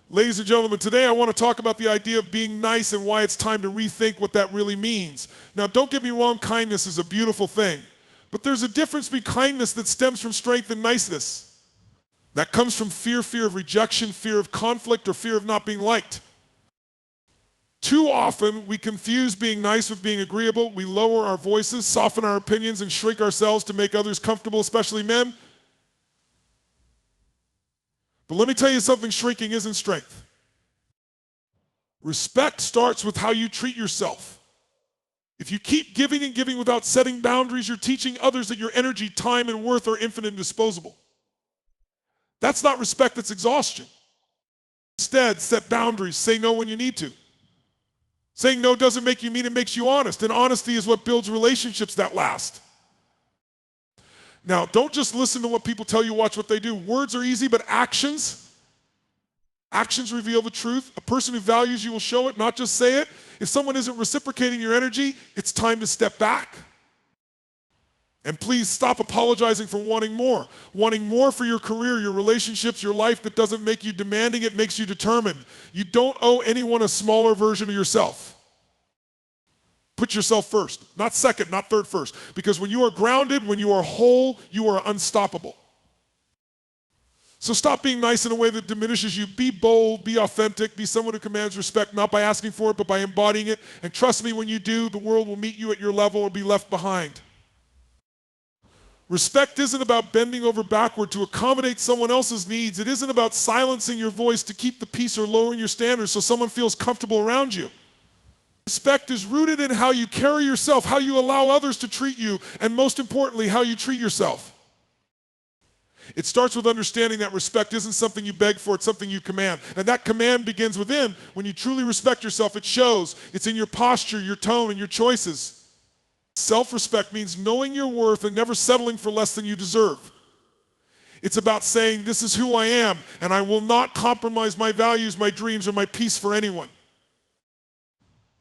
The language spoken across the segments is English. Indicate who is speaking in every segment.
Speaker 1: Ladies and gentlemen, today I want to talk about the idea of being nice and why it's time to rethink what that really means. Now, don't get me wrong, kindness is a beautiful thing. But there's a difference between kindness that stems from strength and niceness. That comes from fear of rejection, fear of conflict, or fear of not being liked. Too often, we confuse being nice with being agreeable. We lower our voices, soften our opinions, and shrink ourselves to make others comfortable, especially men. But let me tell you something, shrinking isn't strength. Respect starts with how you treat yourself. If you keep giving and giving without setting boundaries, you're teaching others that your energy, time, and worth are infinite and disposable. That's not respect, that's exhaustion. Instead, set boundaries, say no when you need to. Saying no doesn't make you mean, it makes you honest, and honesty is what builds relationships that last. Now, don't just listen to what people tell you, watch what they do. Words are easy, but actions reveal the truth. A person who values you will show it, not just say it. If someone isn't reciprocating your energy, it's time to step back. And please stop apologizing for wanting more. Wanting more for your career, your relationships, your life, that doesn't make you demanding, it makes you determined. You don't owe anyone a smaller version of yourself. Put yourself first, not second, not third, first. Because when you are grounded, when you are whole, you are unstoppable. So stop being nice in a way that diminishes you. Be bold, be authentic, be someone who commands respect, not by asking for it, but by embodying it. And trust me, when you do, the world will meet you at your level or be left behind. Respect isn't about bending over backward to accommodate someone else's needs. It isn't about silencing your voice to keep the peace or lowering your standards so someone feels comfortable around you. Respect is rooted in how you carry yourself, how you allow others to treat you, and most importantly, how you treat yourself. It starts with understanding that respect isn't something you beg for, it's something you command. And that command begins within. When you truly respect yourself, it shows. It's in your posture, your tone, and your choices. Self-respect means knowing your worth and never settling for less than you deserve. It's about saying, this is who I am, and I will not compromise my values, my dreams, or my peace for anyone.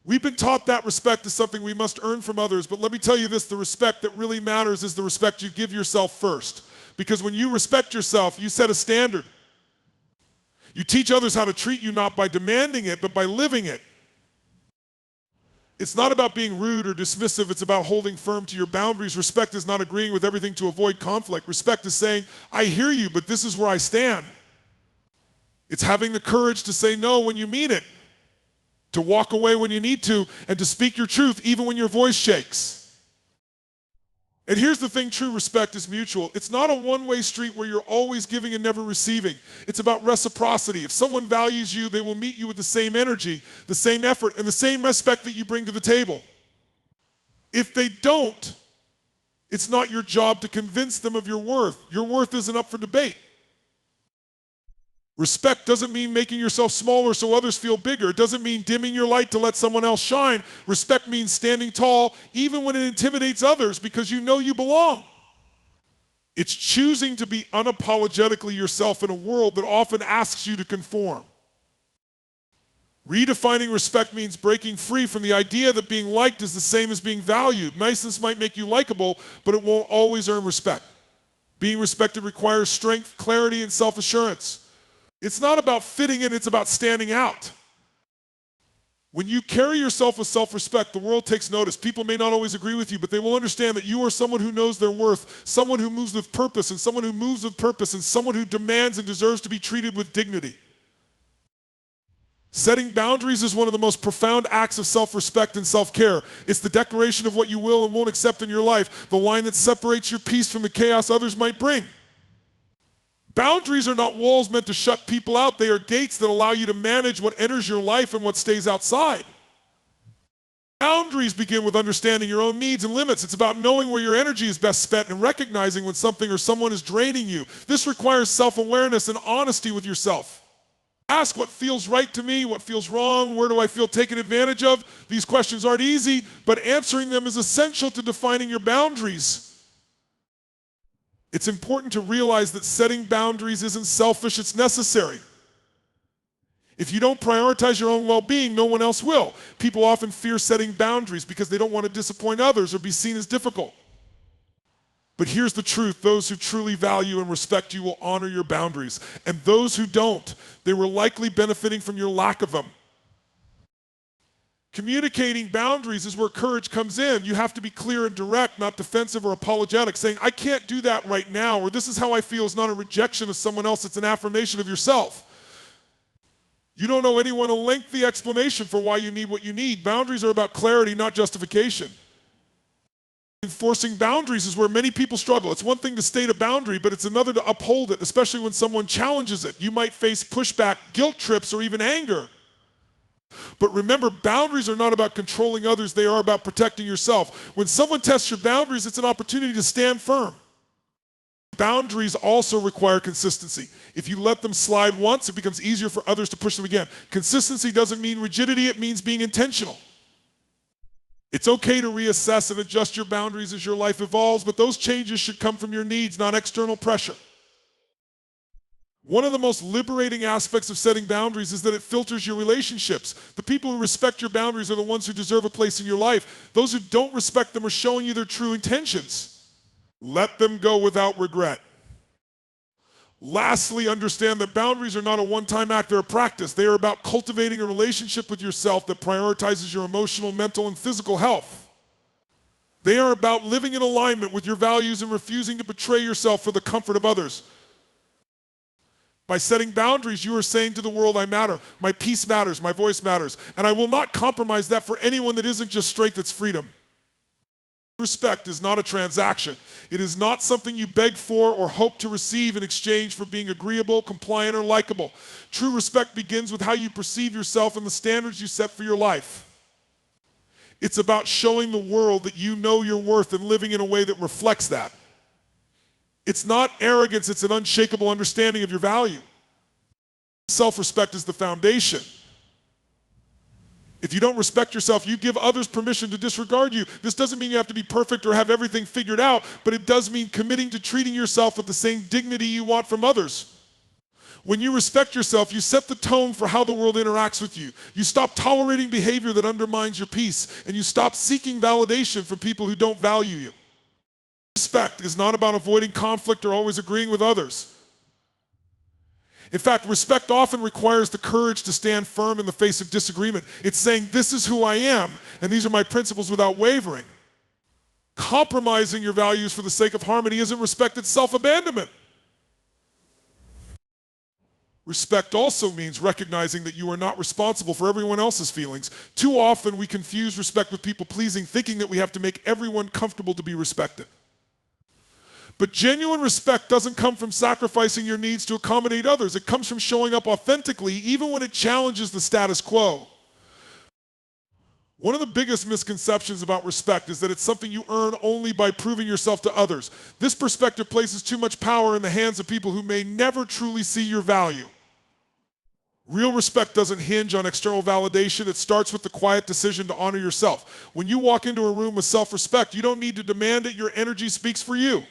Speaker 1: We've been taught that respect is something we must earn from others, but let me tell you this, the respect that really matters is the respect you give yourself first. Because when you respect yourself, you set a standard. You teach others how to treat you not by demanding it, but by living it. It's not about being rude or dismissive, it's about holding firm to your boundaries. Respect is not agreeing with everything to avoid conflict. Respect is saying, I hear you, but this is where I stand. It's having the courage to say no when you mean it, to walk away when you need to, and to speak your truth even when your voice shakes. And here's the thing, true respect is mutual. It's not a one-way street where you're always giving and never receiving. It's about reciprocity. If someone values you, they will meet you with the same energy, the same effort, and the same respect that you bring to the table. If they don't, it's not your job to convince them of your worth. Your worth isn't up for debate. Respect doesn't mean making yourself smaller so others feel bigger. It doesn't mean dimming your light to let someone else shine. Respect means standing tall even when it intimidates others because you know you belong. It's choosing to be unapologetically yourself in a world that often asks you to conform. Redefining respect means breaking free from the idea that being liked is the same as being valued. Niceness might make you likable, but it won't always earn respect. Being respected requires strength, clarity, and self-assurance. It's not about fitting in, it's about standing out. When you carry yourself with self-respect, the world takes notice. People may not always agree with you, but they will understand that you are someone who knows their worth, someone who moves with purpose, and someone who moves with purpose, and someone who demands and deserves to be treated with dignity. Setting boundaries is one of the most profound acts of self-respect and self-care. It's the declaration of what you will and won't accept in your life, the line that separates your peace from the chaos others might bring. Boundaries are not walls meant to shut people out. They are gates that allow you to manage what enters your life and what stays outside. Boundaries begin with understanding your own needs and limits. It's about knowing where your energy is best spent and recognizing when something or someone is draining you. This requires self-awareness and honesty with yourself. Ask what feels right to me, what feels wrong, where do I feel taken advantage of? These questions aren't easy, but answering them is essential to defining your boundaries. It's important to realize that setting boundaries isn't selfish, it's necessary. If you don't prioritize your own well-being, no one else will. People often fear setting boundaries because they don't want to disappoint others or be seen as difficult. But here's the truth. Those who truly value and respect you will honor your boundaries. And those who don't, they were likely benefiting from your lack of them. Communicating boundaries is where courage comes in. You have to be clear and direct, not defensive or apologetic. Saying, I can't do that right now, or this is how I feel, is not a rejection of someone else, it's an affirmation of yourself. You don't owe anyone a lengthy explanation for why you need what you need. Boundaries are about clarity, not justification. Enforcing boundaries is where many people struggle. It's one thing to state a boundary, but it's another to uphold it, especially when someone challenges it. You might face pushback, guilt trips, or even anger. But remember, boundaries are not about controlling others, they are about protecting yourself. When someone tests your boundaries, it's an opportunity to stand firm. Boundaries also require consistency. If you let them slide once, it becomes easier for others to push them again. Consistency doesn't mean rigidity, it means being intentional. It's okay to reassess and adjust your boundaries as your life evolves, but those changes should come from your needs, not external pressure. One of the most liberating aspects of setting boundaries is that it filters your relationships. The people who respect your boundaries are the ones who deserve a place in your life. Those who don't respect them are showing you their true intentions. Let them go without regret. Lastly, understand that boundaries are not a one-time act, they're a practice. They are about cultivating a relationship with yourself that prioritizes your emotional, mental, and physical health. They are about living in alignment with your values and refusing to betray yourself for the comfort of others. By setting boundaries, you are saying to the world, I matter, my peace matters, my voice matters, and I will not compromise that for anyone that isn't just strength, it's freedom. Respect is not a transaction. It is not something you beg for or hope to receive in exchange for being agreeable, compliant, or likable. True respect begins with how you perceive yourself and the standards you set for your life. It's about showing the world that you know your worth and living in a way that reflects that. It's not arrogance, it's an unshakable understanding of your value. Self-respect is the foundation. If you don't respect yourself, you give others permission to disregard you. This doesn't mean you have to be perfect or have everything figured out, but it does mean committing to treating yourself with the same dignity you want from others. When you respect yourself, you set the tone for how the world interacts with you. You stop tolerating behavior that undermines your peace, and you stop seeking validation from people who don't value you. Respect is not about avoiding conflict or always agreeing with others. In fact, respect often requires the courage to stand firm in the face of disagreement. It's saying, this is who I am, and these are my principles without wavering. Compromising your values for the sake of harmony isn't respect, it's self-abandonment. Respect also means recognizing that you are not responsible for everyone else's feelings. Too often we confuse respect with people-pleasing, thinking that we have to make everyone comfortable to be respected. But genuine respect doesn't come from sacrificing your needs to accommodate others. It comes from showing up authentically, even when it challenges the status quo. One of the biggest misconceptions about respect is that it's something you earn only by proving yourself to others. This perspective places too much power in the hands of people who may never truly see your value. Real respect doesn't hinge on external validation. It starts with the quiet decision to honor yourself. When you walk into a room with self-respect, you don't need to demand it. Your energy speaks for you.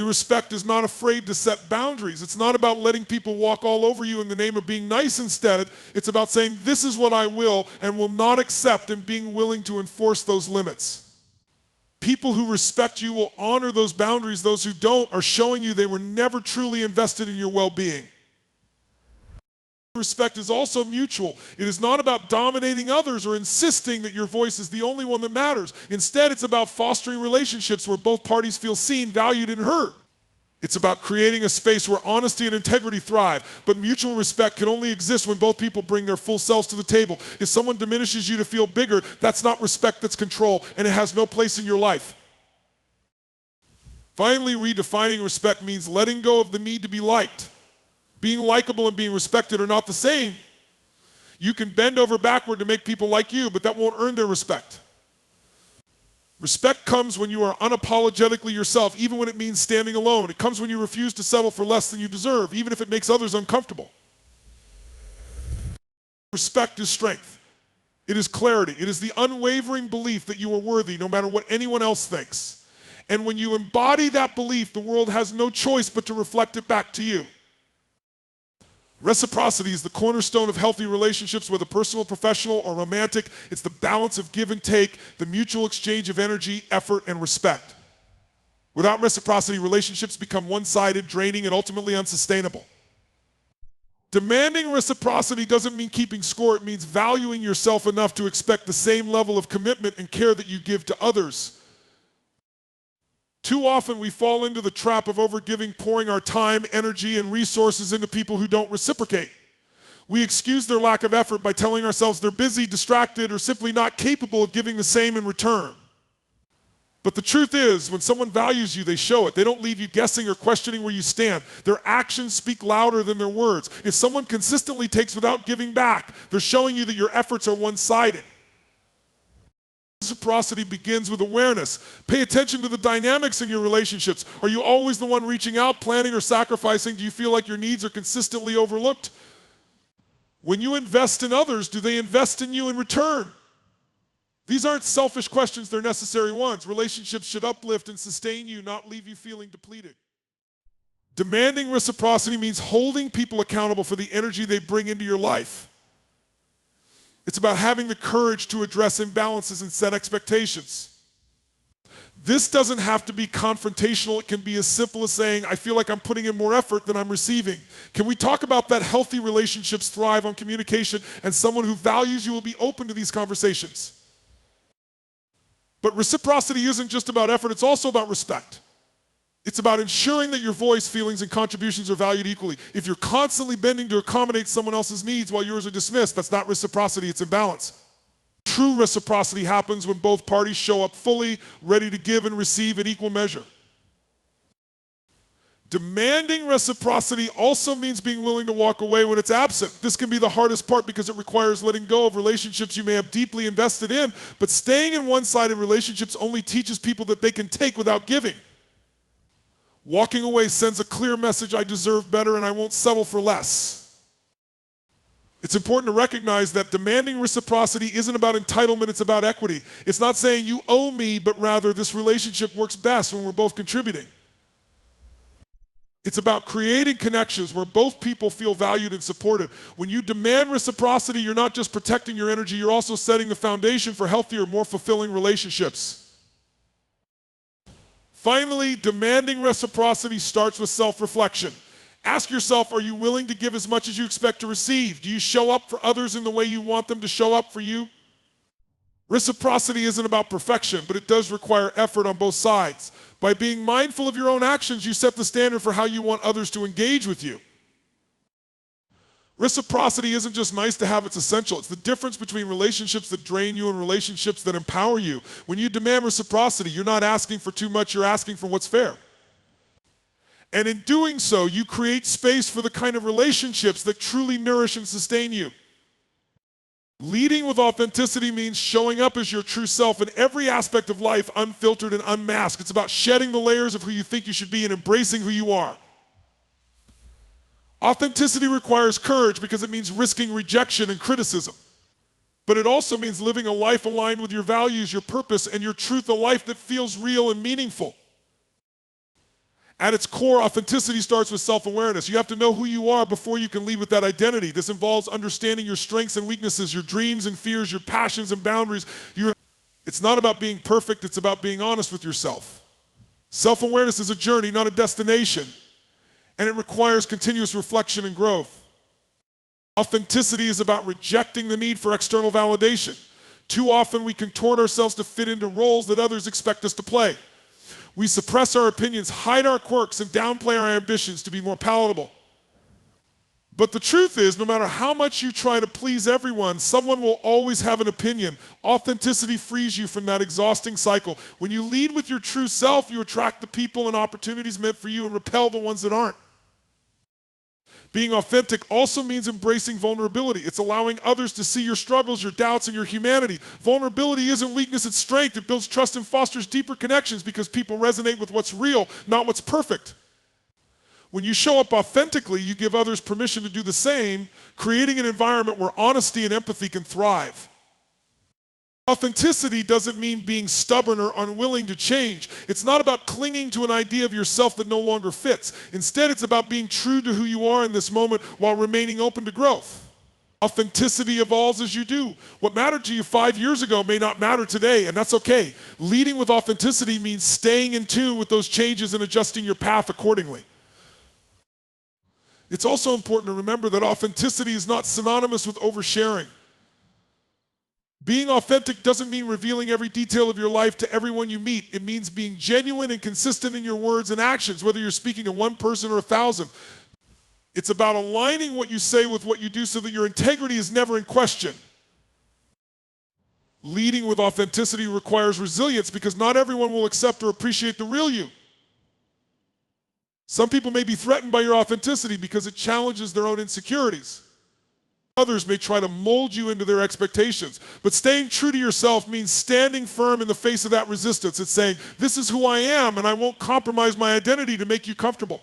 Speaker 1: Respect is not afraid to set boundaries. It's not about letting people walk all over you in the name of being nice instead. It's about saying, this is what I will and will not accept, and being willing to enforce those limits. People who respect you will honor those boundaries. Those who don't are showing you they were never truly invested in your well-being. Respect is also mutual. It is not about dominating others or insisting that your voice is the only one that matters. Instead, it's about fostering relationships where both parties feel seen, valued, and heard. It's about creating a space where honesty and integrity thrive. But mutual respect can only exist when both people bring their full selves to the table. If someone diminishes you to feel bigger, that's not respect, that's control, and it has no place in your life. Finally, redefining respect means letting go of the need to be liked. Being likable and being respected are not the same. You can bend over backward to make people like you, but that won't earn their respect. Respect comes when you are unapologetically yourself, even when it means standing alone. It comes when you refuse to settle for less than you deserve, even if it makes others uncomfortable. Respect is strength. It is clarity. It is the unwavering belief that you are worthy no matter what anyone else thinks. And when you embody that belief, the world has no choice but to reflect it back to you. Reciprocity is the cornerstone of healthy relationships, whether personal, professional, or romantic. It's the balance of give and take, the mutual exchange of energy, effort, and respect. Without reciprocity, relationships become one-sided, draining, and ultimately unsustainable. Demanding reciprocity doesn't mean keeping score. It means valuing yourself enough to expect the same level of commitment and care that you give to others. Too often we fall into the trap of overgiving, pouring our time, energy, and resources into people who don't reciprocate. We excuse their lack of effort by telling ourselves they're busy, distracted, or simply not capable of giving the same in return. But the truth is, when someone values you, they show it. They don't leave you guessing or questioning where you stand. Their actions speak louder than their words. If someone consistently takes without giving back, they're showing you that your efforts are one-sided. Reciprocity begins with awareness. Pay attention to the dynamics in your relationships. Are you always the one reaching out, planning, or sacrificing? Do you feel like your needs are consistently overlooked? When you invest in others, do they invest in you in return? These aren't selfish questions, they're necessary ones. Relationships should uplift and sustain you, not leave you feeling depleted. Demanding reciprocity means holding people accountable for the energy they bring into your life. It's about having the courage to address imbalances and set expectations. This doesn't have to be confrontational. It can be as simple as saying, I feel like I'm putting in more effort than I'm receiving. Can we talk about that? Healthy relationships thrive on communication, and someone who values you will be open to these conversations. But reciprocity isn't just about effort, it's also about respect. It's about ensuring that your voice, feelings, and contributions are valued equally. If you're constantly bending to accommodate someone else's needs while yours are dismissed, that's not reciprocity, it's imbalance. True reciprocity happens when both parties show up fully, ready to give and receive in equal measure. Demanding reciprocity also means being willing to walk away when it's absent. This can be the hardest part because it requires letting go of relationships you may have deeply invested in, but staying in one-sided relationships only teaches people that they can take without giving. Walking away sends a clear message: I deserve better and I won't settle for less. It's important to recognize that demanding reciprocity isn't about entitlement, it's about equity. It's not saying you owe me, but rather this relationship works best when we're both contributing. It's about creating connections where both people feel valued and supported. When you demand reciprocity, you're not just protecting your energy, you're also setting the foundation for healthier, more fulfilling relationships. Finally, demanding reciprocity starts with self-reflection. Ask yourself, are you willing to give as much as you expect to receive? Do you show up for others in the way you want them to show up for you? Reciprocity isn't about perfection, but it does require effort on both sides. By being mindful of your own actions, you set the standard for how you want others to engage with you. Reciprocity isn't just nice to have, it's essential. It's the difference between relationships that drain you and relationships that empower you. When you demand reciprocity, you're not asking for too much, you're asking for what's fair. And in doing so, you create space for the kind of relationships that truly nourish and sustain you. Leading with authenticity means showing up as your true self in every aspect of life, unfiltered and unmasked. It's about shedding the layers of who you think you should be and embracing who you are. Authenticity requires courage because it means risking rejection and criticism. But it also means living a life aligned with your values, your purpose, and your truth, a life that feels real and meaningful. At its core, authenticity starts with self-awareness. You have to know who you are before you can lead with that identity. This involves understanding your strengths and weaknesses, your dreams and fears, your passions and boundaries. It's not about being perfect, it's about being honest with yourself. Self-awareness is a journey, not a destination, and it requires continuous reflection and growth. Authenticity is about rejecting the need for external validation. Too often we contort ourselves to fit into roles that others expect us to play. We suppress our opinions, hide our quirks, and downplay our ambitions to be more palatable. But the truth is, no matter how much you try to please everyone, someone will always have an opinion. Authenticity frees you from that exhausting cycle. When you lead with your true self, you attract the people and opportunities meant for you and repel the ones that aren't. Being authentic also means embracing vulnerability. It's allowing others to see your struggles, your doubts, and your humanity. Vulnerability isn't weakness, it's strength. It builds trust and fosters deeper connections because people resonate with what's real, not what's perfect. When you show up authentically, you give others permission to do the same, creating an environment where honesty and empathy can thrive. Authenticity doesn't mean being stubborn or unwilling to change. It's not about clinging to an idea of yourself that no longer fits. Instead, it's about being true to who you are in this moment while remaining open to growth. Authenticity evolves as you do. What mattered to you 5 years ago may not matter today, and that's okay. Leading with authenticity means staying in tune with those changes and adjusting your path accordingly. It's also important to remember that authenticity is not synonymous with oversharing. Being authentic doesn't mean revealing every detail of your life to everyone you meet. It means being genuine and consistent in your words and actions, whether you're speaking to one person or 1,000. It's about aligning what you say with what you do so that your integrity is never in question. Leading with authenticity requires resilience because not everyone will accept or appreciate the real you. Some people may be threatened by your authenticity because it challenges their own insecurities. Others may try to mold you into their expectations. But staying true to yourself means standing firm in the face of that resistance. It's saying, this is who I am, and I won't compromise my identity to make you comfortable.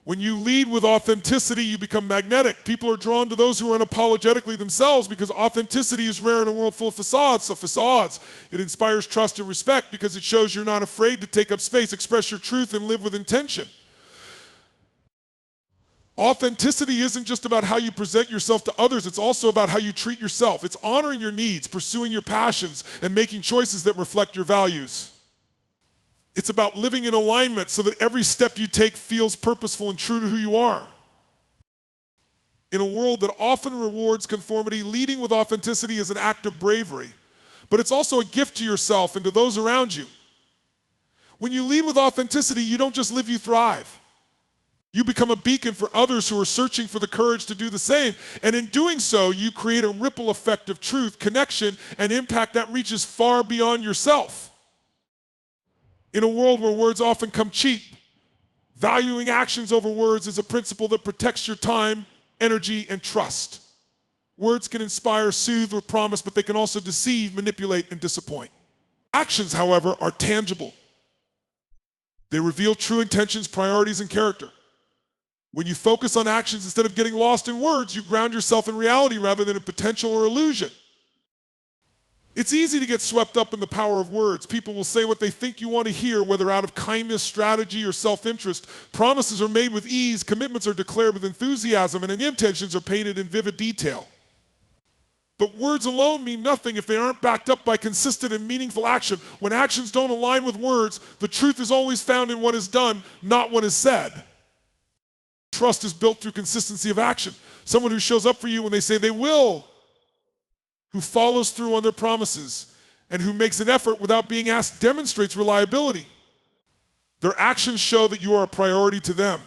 Speaker 1: When you lead with authenticity, you become magnetic. People are drawn to those who are unapologetically themselves because authenticity is rare in a world full of facades. So facades, it inspires trust and respect because it shows you're not afraid to take up space, express your truth, and live with intention. Authenticity isn't just about how you present yourself to others, it's also about how you treat yourself. It's honoring your needs, pursuing your passions, and making choices that reflect your values. It's about living in alignment so that every step you take feels purposeful and true to who you are. In a world that often rewards conformity, leading with authenticity is an act of bravery, but it's also a gift to yourself and to those around you. When you lead with authenticity, you don't just live, you thrive. You become a beacon for others who are searching for the courage to do the same. And in doing so, you create a ripple effect of truth, connection, and impact that reaches far beyond yourself. In a world where words often come cheap, valuing actions over words is a principle that protects your time, energy, and trust. Words can inspire, soothe, or promise, but they can also deceive, manipulate, and disappoint. Actions, however, are tangible. They reveal true intentions, priorities, and character. When you focus on actions instead of getting lost in words, you ground yourself in reality rather than in potential or illusion. It's easy to get swept up in the power of words. People will say what they think you want to hear, whether out of kindness, strategy, or self-interest. Promises are made with ease, commitments are declared with enthusiasm, and intentions are painted in vivid detail. But words alone mean nothing if they aren't backed up by consistent and meaningful action. When actions don't align with words, the truth is always found in what is done, not what is said. Trust is built through consistency of action. Someone who shows up for you when they say they will, who follows through on their promises, and who makes an effort without being asked demonstrates reliability. Their actions show that you are a priority to them.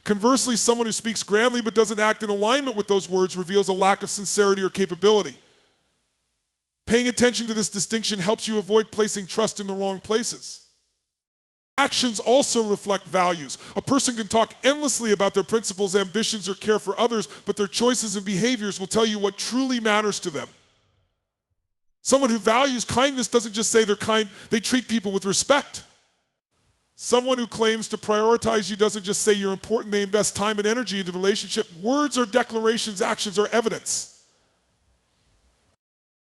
Speaker 1: Conversely, someone who speaks grandly but doesn't act in alignment with those words reveals a lack of sincerity or capability. Paying attention to this distinction helps you avoid placing trust in the wrong places. Actions also reflect values. A person can talk endlessly about their principles, ambitions, or care for others, but their choices and behaviors will tell you what truly matters to them. Someone who values kindness doesn't just say they're kind, they treat people with respect. Someone who claims to prioritize you doesn't just say you're important, they invest time and energy into the relationship. Words are declarations, actions are evidence.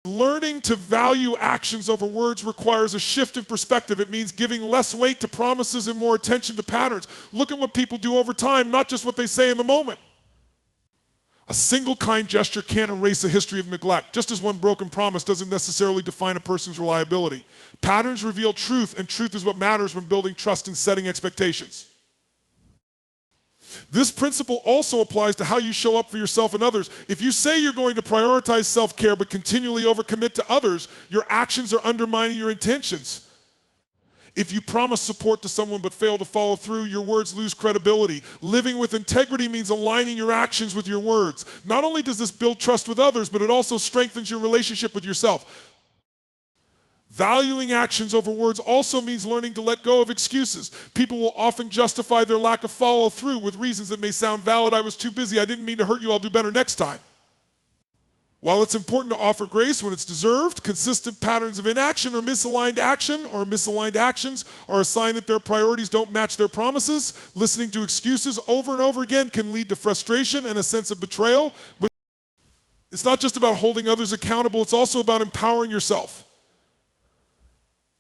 Speaker 1: Learning to value actions over words requires a shift in perspective. It means giving less weight to promises and more attention to patterns. Look at what people do over time, not just what they say in the moment. A single kind gesture can't erase a history of neglect, just as one broken promise doesn't necessarily define a person's reliability. Patterns reveal truth, and truth is what matters when building trust and setting expectations. This principle also applies to how you show up for yourself and others. If you say you're going to prioritize self-care but continually overcommit to others, your actions are undermining your intentions. If you promise support to someone but fail to follow through, your words lose credibility. Living with integrity means aligning your actions with your words. Not only does this build trust with others, but it also strengthens your relationship with yourself. Valuing actions over words also means learning to let go of excuses. People will often justify their lack of follow-through with reasons that may sound valid. I was too busy, I didn't mean to hurt you, I'll do better next time. While it's important to offer grace when it's deserved, consistent patterns of inaction or misaligned actions are a sign that their priorities don't match their promises. Listening to excuses over and over again can lead to frustration and a sense of betrayal. But it's not just about holding others accountable, it's also about empowering yourself.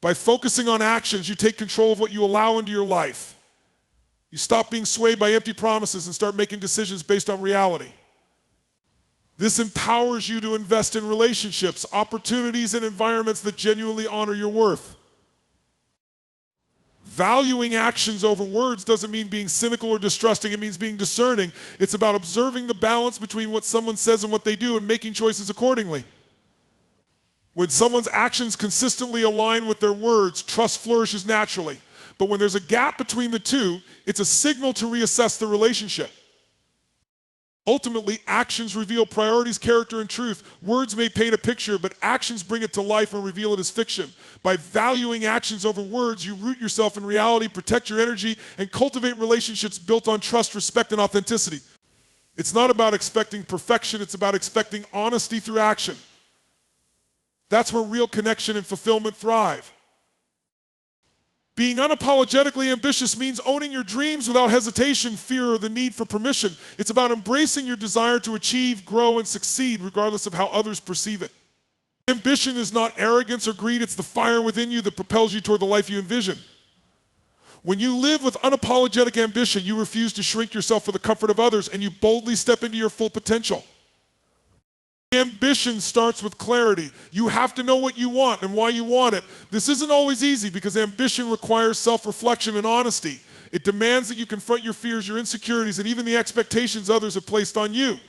Speaker 1: By focusing on actions, you take control of what you allow into your life. You stop being swayed by empty promises and start making decisions based on reality. This empowers you to invest in relationships, opportunities, and environments that genuinely honor your worth. Valuing actions over words doesn't mean being cynical or distrusting. It means being discerning. It's about observing the balance between what someone says and what they do and making choices accordingly. When someone's actions consistently align with their words, trust flourishes naturally. But when there's a gap between the two, it's a signal to reassess the relationship. Ultimately, actions reveal priorities, character, and truth. Words may paint a picture, but actions bring it to life and reveal it as fiction. By valuing actions over words, you root yourself in reality, protect your energy, and cultivate relationships built on trust, respect, and authenticity. It's not about expecting perfection, it's about expecting honesty through action. That's where real connection and fulfillment thrive. Being unapologetically ambitious means owning your dreams without hesitation, fear, or the need for permission. It's about embracing your desire to achieve, grow, and succeed regardless of how others perceive it. Ambition is not arrogance or greed, it's the fire within you that propels you toward the life you envision. When you live with unapologetic ambition, you refuse to shrink yourself for the comfort of others, and you boldly step into your full potential. Ambition starts with clarity. You have to know what you want and why you want it. This isn't always easy because ambition requires self-reflection and honesty. It demands that you confront your fears, your insecurities, and even the expectations others have placed on you.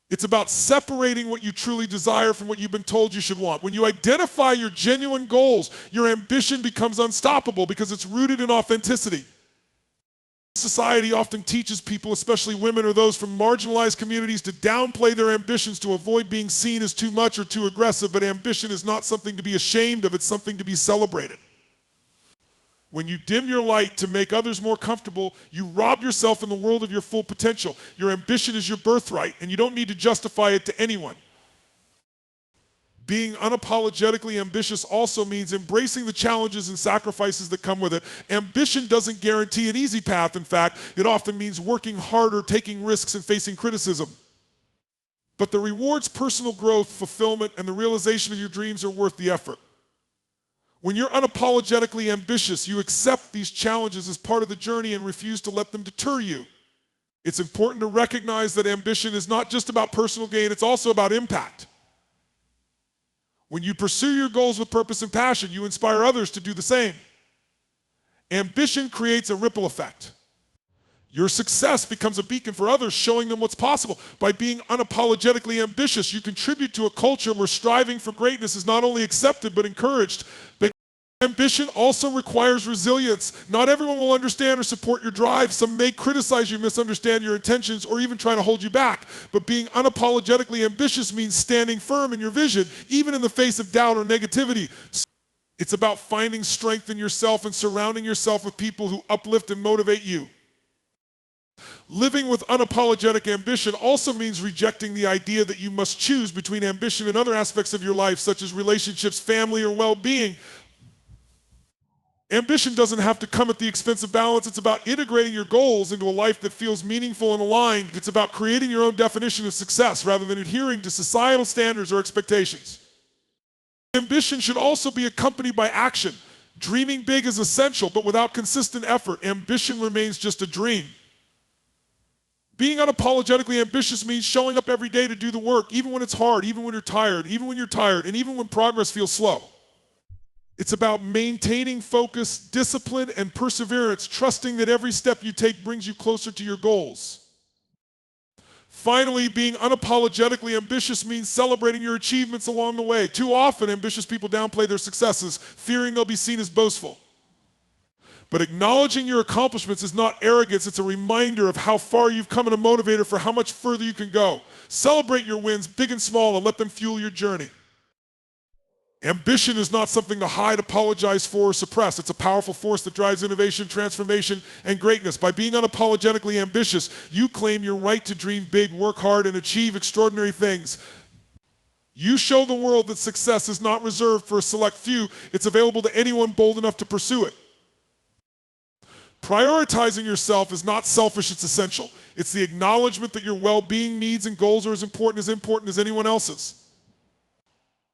Speaker 1: It's about separating what you truly desire from what you've been told you should want. When you identify your genuine goals, your ambition becomes unstoppable because it's rooted in authenticity. Society often teaches people, especially women or those from marginalized communities, to downplay their ambitions to avoid being seen as too much or too aggressive, but ambition is not something to be ashamed of, it's something to be celebrated. When you dim your light to make others more comfortable, you rob yourself in the world of your full potential. Your ambition is your birthright, and you don't need to justify it to anyone. Being unapologetically ambitious also means embracing the challenges and sacrifices that come with it. Ambition doesn't guarantee an easy path. In fact, it often means working harder, taking risks, and facing criticism. But the rewards, personal growth, fulfillment, and the realization of your dreams are worth the effort. When you're unapologetically ambitious, you accept these challenges as part of the journey and refuse to let them deter you. It's important to recognize that ambition is not just about personal gain, it's also about impact. When you pursue your goals with purpose and passion, you inspire others to do the same. Ambition creates a ripple effect. Your success becomes a beacon for others, showing them what's possible. By being unapologetically ambitious, you contribute to a culture where striving for greatness is not only accepted but encouraged. But ambition also requires resilience. Not everyone will understand or support your drive. Some may criticize you, misunderstand your intentions, or even try to hold you back. But being unapologetically ambitious means standing firm in your vision, even in the face of doubt or negativity. It's about finding strength in yourself and surrounding yourself with people who uplift and motivate you. Living with unapologetic ambition also means rejecting the idea that you must choose between ambition and other aspects of your life, such as relationships, family, or well-being. Ambition doesn't have to come at the expense of balance. It's about integrating your goals into a life that feels meaningful and aligned. It's about creating your own definition of success rather than adhering to societal standards or expectations. Ambition should also be accompanied by action. Dreaming big is essential, but without consistent effort, ambition remains just a dream. Being unapologetically ambitious means showing up every day to do the work, even when it's hard, even when you're tired, and even when progress feels slow. It's about maintaining focus, discipline, and perseverance, trusting that every step you take brings you closer to your goals. Finally, being unapologetically ambitious means celebrating your achievements along the way. Too often, ambitious people downplay their successes, fearing they'll be seen as boastful. But acknowledging your accomplishments is not arrogance, it's a reminder of how far you've come and a motivator for how much further you can go. Celebrate your wins, big and small, and let them fuel your journey. Ambition is not something to hide, apologize for, or suppress. It's a powerful force that drives innovation, transformation, and greatness. By being unapologetically ambitious, you claim your right to dream big, work hard, and achieve extraordinary things. You show the world that success is not reserved for a select few. It's available to anyone bold enough to pursue it. Prioritizing yourself is not selfish, it's essential. It's the acknowledgement that your well-being, needs, and goals are as important as anyone else's.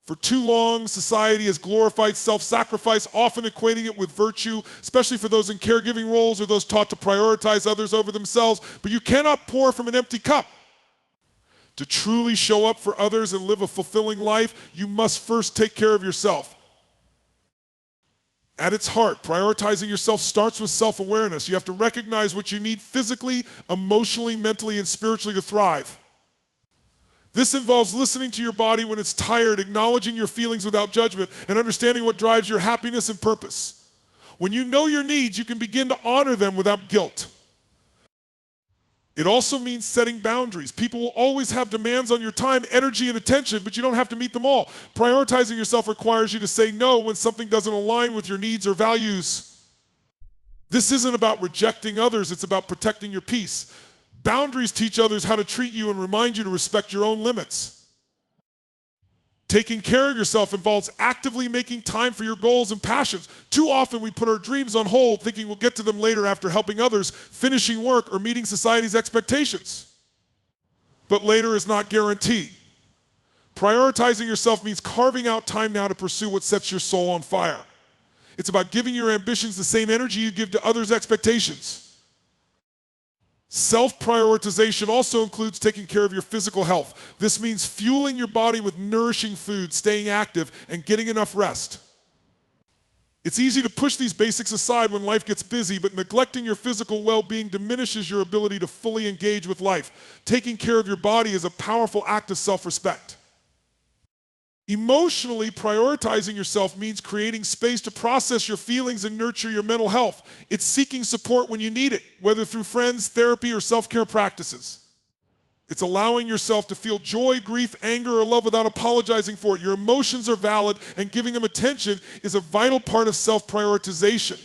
Speaker 1: For too long, society has glorified self-sacrifice, often equating it with virtue, especially for those in caregiving roles or those taught to prioritize others over themselves. But you cannot pour from an empty cup. To truly show up for others and live a fulfilling life, you must first take care of yourself. At its heart, prioritizing yourself starts with self-awareness. You have to recognize what you need physically, emotionally, mentally, and spiritually to thrive. This involves listening to your body when it's tired, acknowledging your feelings without judgment, and understanding what drives your happiness and purpose. When you know your needs, you can begin to honor them without guilt. It also means setting boundaries. People will always have demands on your time, energy, and attention, but you don't have to meet them all. Prioritizing yourself requires you to say no when something doesn't align with your needs or values. This isn't about rejecting others, it's about protecting your peace. Boundaries teach others how to treat you and remind you to respect your own limits. Taking care of yourself involves actively making time for your goals and passions. Too often we put our dreams on hold thinking we'll get to them later after helping others, finishing work, or meeting society's expectations. But later is not guaranteed. Prioritizing yourself means carving out time now to pursue what sets your soul on fire. It's about giving your ambitions the same energy you give to others' expectations. Self-prioritization also includes taking care of your physical health. This means fueling your body with nourishing food, staying active, and getting enough rest. It's easy to push these basics aside when life gets busy, but neglecting your physical well-being diminishes your ability to fully engage with life. Taking care of your body is a powerful act of self-respect. Emotionally, prioritizing yourself means creating space to process your feelings and nurture your mental health. It's seeking support when you need it, whether through friends, therapy, or self-care practices. It's allowing yourself to feel joy, grief, anger, or love without apologizing for it. Your emotions are valid, and giving them attention is a vital part of self-prioritization.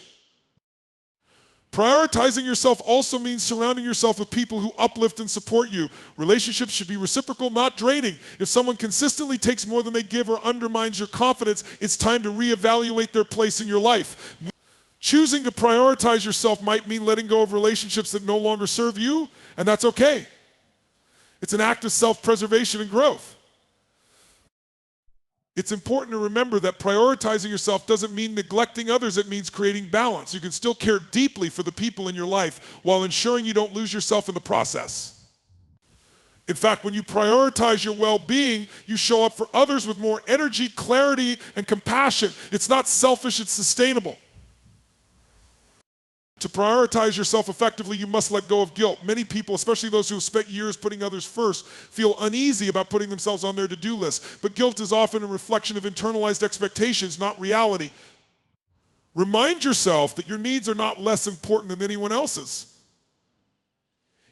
Speaker 1: Prioritizing yourself also means surrounding yourself with people who uplift and support you. Relationships should be reciprocal, not draining. If someone consistently takes more than they give or undermines your confidence, it's time to reevaluate their place in your life. Choosing to prioritize yourself might mean letting go of relationships that no longer serve you, and that's okay. It's an act of self-preservation and growth. It's important to remember that prioritizing yourself doesn't mean neglecting others, it means creating balance. You can still care deeply for the people in your life while ensuring you don't lose yourself in the process. In fact, when you prioritize your well-being, you show up for others with more energy, clarity, and compassion. It's not selfish, it's sustainable. To prioritize yourself effectively, you must let go of guilt. Many people, especially those who have spent years putting others first, feel uneasy about putting themselves on their to-do list. But guilt is often a reflection of internalized expectations, not reality. Remind yourself that your needs are not less important than anyone else's.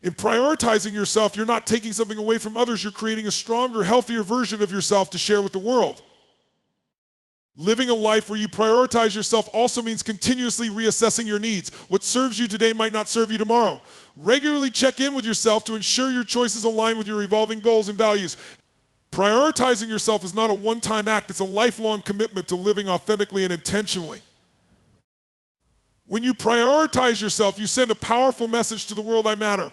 Speaker 1: In prioritizing yourself, you're not taking something away from others, you're creating a stronger, healthier version of yourself to share with the world. Living a life where you prioritize yourself also means continuously reassessing your needs. What serves you today might not serve you tomorrow. Regularly check in with yourself to ensure your choices align with your evolving goals and values. Prioritizing yourself is not a one-time act, it's a lifelong commitment to living authentically and intentionally. When you prioritize yourself, you send a powerful message to the world: I matter.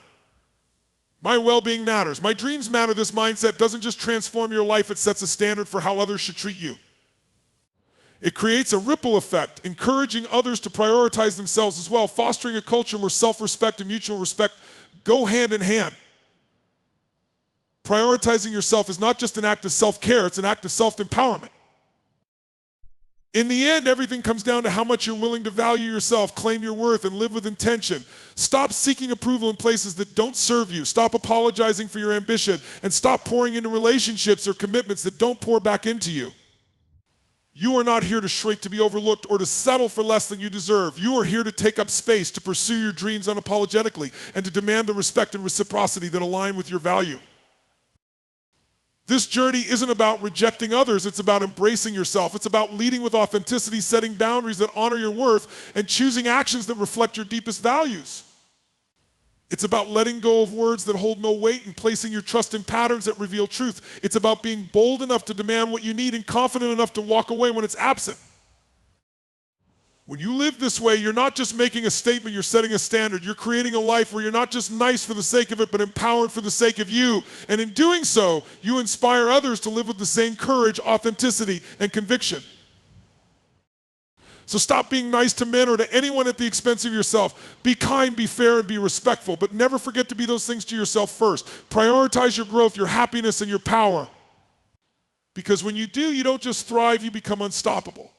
Speaker 1: My well-being matters. My dreams matter. This mindset doesn't just transform your life, it sets a standard for how others should treat you. It creates a ripple effect, encouraging others to prioritize themselves as well, fostering a culture where self-respect and mutual respect go hand in hand. Prioritizing yourself is not just an act of self-care, it's an act of self-empowerment. In the end, everything comes down to how much you're willing to value yourself, claim your worth, and live with intention. Stop seeking approval in places that don't serve you. Stop apologizing for your ambition, and stop pouring into relationships or commitments that don't pour back into you. You are not here to shrink, to be overlooked, or to settle for less than you deserve. You are here to take up space, to pursue your dreams unapologetically, and to demand the respect and reciprocity that align with your value. This journey isn't about rejecting others, it's about embracing yourself. It's about leading with authenticity, setting boundaries that honor your worth, and choosing actions that reflect your deepest values. It's about letting go of words that hold no weight and placing your trust in patterns that reveal truth. It's about being bold enough to demand what you need and confident enough to walk away when it's absent. When you live this way, you're not just making a statement, you're setting a standard. You're creating a life where you're not just nice for the sake of it, but empowered for the sake of you. And in doing so, you inspire others to live with the same courage, authenticity, and conviction. So stop being nice to men or to anyone at the expense of yourself. Be kind, be fair, and be respectful, but never forget to be those things to yourself first. Prioritize your growth, your happiness, and your power. Because when you do, you don't just thrive, you become unstoppable.